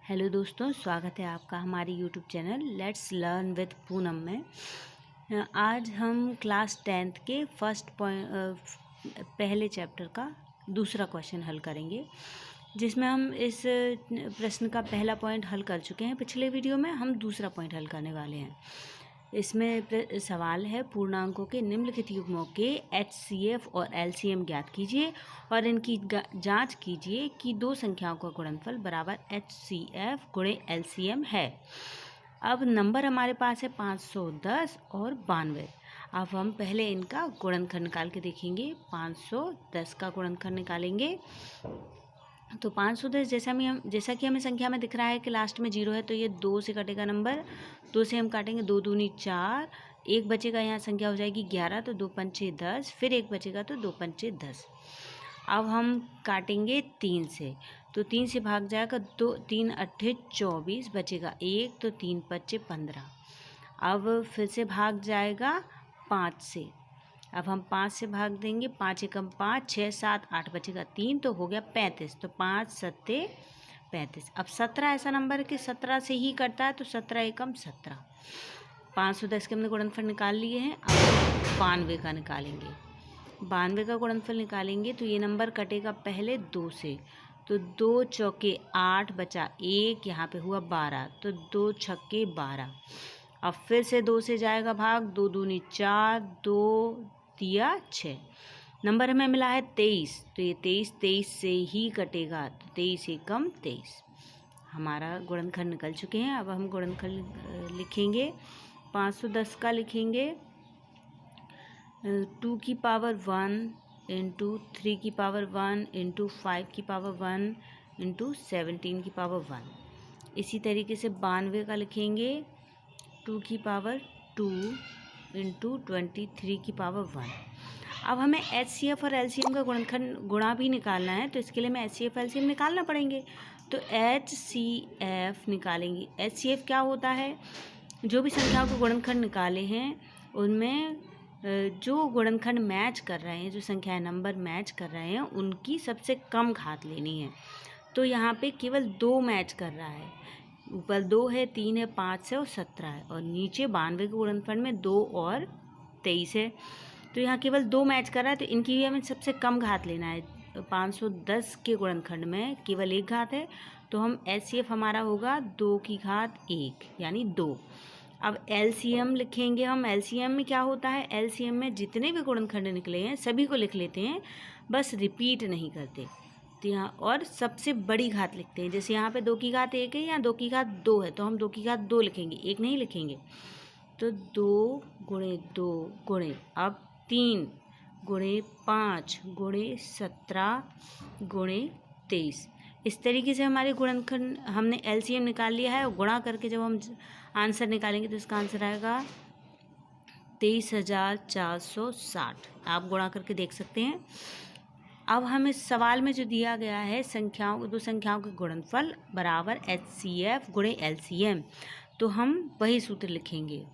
Hello दोस्तों, स्वागत है आपका हमारी YouTube channel let's learn with Poonam में। आज हम क्लास 10th के पहले चैप्टर का दूसरा क्वेश्चन हल करेंगे, जिसमें हम इस प्रश्न का पहला पॉइंट हल कर चुके हैं। पिछले वीडियो में हम दूसरा पॉइंट हल करने वाले हैं। इसमें सवाल है, पूर्णांकों के निम्नलिखित युग्मों के HCF और LCM ज्ञात कीजिए और इनकी जांच कीजिए कि दो संख्याओं का गुणनफल बराबर HCF गुणे LCM है। अब नंबर हमारे पास है 510 और 92। अब हम पहले इनका गुणनखंड निकाल के देखेंगे। 510 का गुणनखंड निकालेंगे तो 510 जैसा कि हमें संख्या में दिख रहा है कि लास्ट में 0 है, तो ये 2 से कटेगा नंबर। 2 से हम काटेंगे, 2 दूनी 4, एक बचेगा, यहाँ संख्या हो जाएगी 11, तो 2 पंचे 10, फिर एक बचेगा तो 2 पंचे 10। अब हम काटेंगे 3 से, तो 3 से भाग जाएगा 2, 3 अट्ठे 24, बचेगा 1, तो 3 पच्चे 15। अब फिर से भाग जाएगा 5 से। अब हम 5 से भाग देंगे, 5 एकम 5, 6 7 8, बचेगा 3, तो हो गया 35, तो 5 सत्ते 35। अब 17 ऐसा नंबर है कि 17 से ही कटता है, तो 17 एकम 17। 510 के हमने गुणनफल निकाल लिए हैं। अब 92 का निकालेंगे। 92 का गुणनफल निकालेंगे तो ये नंबर कटेगा पहले 2 से, तो 2 चौके 8, बचा 1, यहाँ पे हुआ 12, तो 2 छक्के 12। अब फिर से 2 से जाएगा भाग, 2 दूनी 4, 2 दिया 6, नंबर हमें मिला है 23, तो ये 23 से ही कटेगा, तो 23 एकम 23। हमारा गुणनखंड निकल चुके हैं। अब हम गुणनखंड लिखेंगे। 510 का लिखेंगे 2 की पावर 1 इंटू 3 की पावर 1 इंटू 5 की पावर 1 इंटू 17 की पावर 1। इसी तरीके से 92 का लिखेंगे 2 की पावर 2 इंटू 23 की पावर 1। अब हमें HCF और LCM का गुणा भी निकालना है, तो इसके लिए हमें HCF LCM निकालना पड़ेंगे। तो HCF निकालेंगे। HCF क्या होता है? जो भी संख्याओं के गुणनखंड निकाले हैं उनमें जो गुणनखंड मैच कर रहे हैं, जो संख्याएं नंबर मैच कर रहे हैं, उनकी सबसे कम घात लेनी है। तो यहाँ पे केवल 2 मैच कर रहा है। ऊपर 2 है, 3 है, 5 है और 17 है, और नीचे 92 के गुणनफल में 2 और 23 है। तो यहाँ केवल 2 मैच कर रहा है, तो इनकी भी हमें सबसे कम घात लेना है। 510 के गुणनखंड में केवल 1 घात है, तो हम HCF हमारा होगा 2 की घात 1 यानी 2। अब LCM लिखेंगे हम। LCM में क्या होता है? LCM में जितने भी गुणनखंड निकले हैं सभी को लिख लेते हैं, बस रिपीट नहीं करते। तो यहाँ और सबसे बड़ी घात लिखते हैं। जैसे यहाँ पे 2 की घात 1 है, यहाँ 2 की घात 2 है, तो हम 2 की घात 2 लिखेंगे, 1 नहीं लिखेंगे। तो 2 गुणे 2 गुणे अब 3 गुणे 5 गुणे 17 गुणे 23। इस तरीके से हमारे गुणनखंड हमने LCM निकाल लिया है, और गुणा करके जब हम आंसर निकालेंगे तो इसका आंसर आएगा 23,460। आप गुणा करके देख सकते हैं। अब हमें सवाल में जो दिया गया है दो संख्याओं के गुणनफल बराबर HCF गुणे LCM, तो हम वही सूत्र लिखेंगे।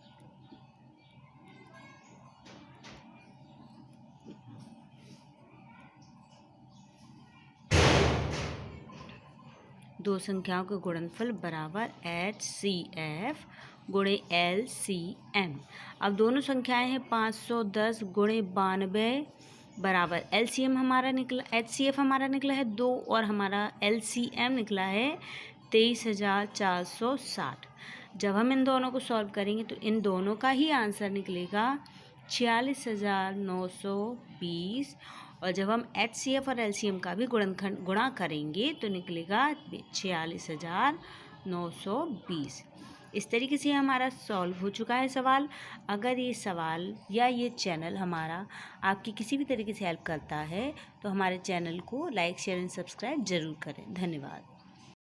दो संख्याओं के गुणनफल बराबर HCF गुणे LCM। अब दोनों संख्याएं हैं 510 गुणे 92 बराबर LCM हमारा निकला, HCF हमारा निकला है 2 और हमारा LCM निकला है 23,460। जब हम इन दोनों को सॉल्व करेंगे तो इन दोनों का ही आंसर निकलेगा 46,920, और जब हम HCF और LCM का भी गुणा करेंगे तो निकलेगा 46,920। इस तरीके से हमारा सॉल्व हो चुका है सवाल। अगर ये सवाल या ये चैनल हमारा आपकी किसी भी तरीके से हेल्प करता है तो हमारे चैनल को लाइक, शेयर एंड सब्सक्राइब ज़रूर करें। धन्यवाद।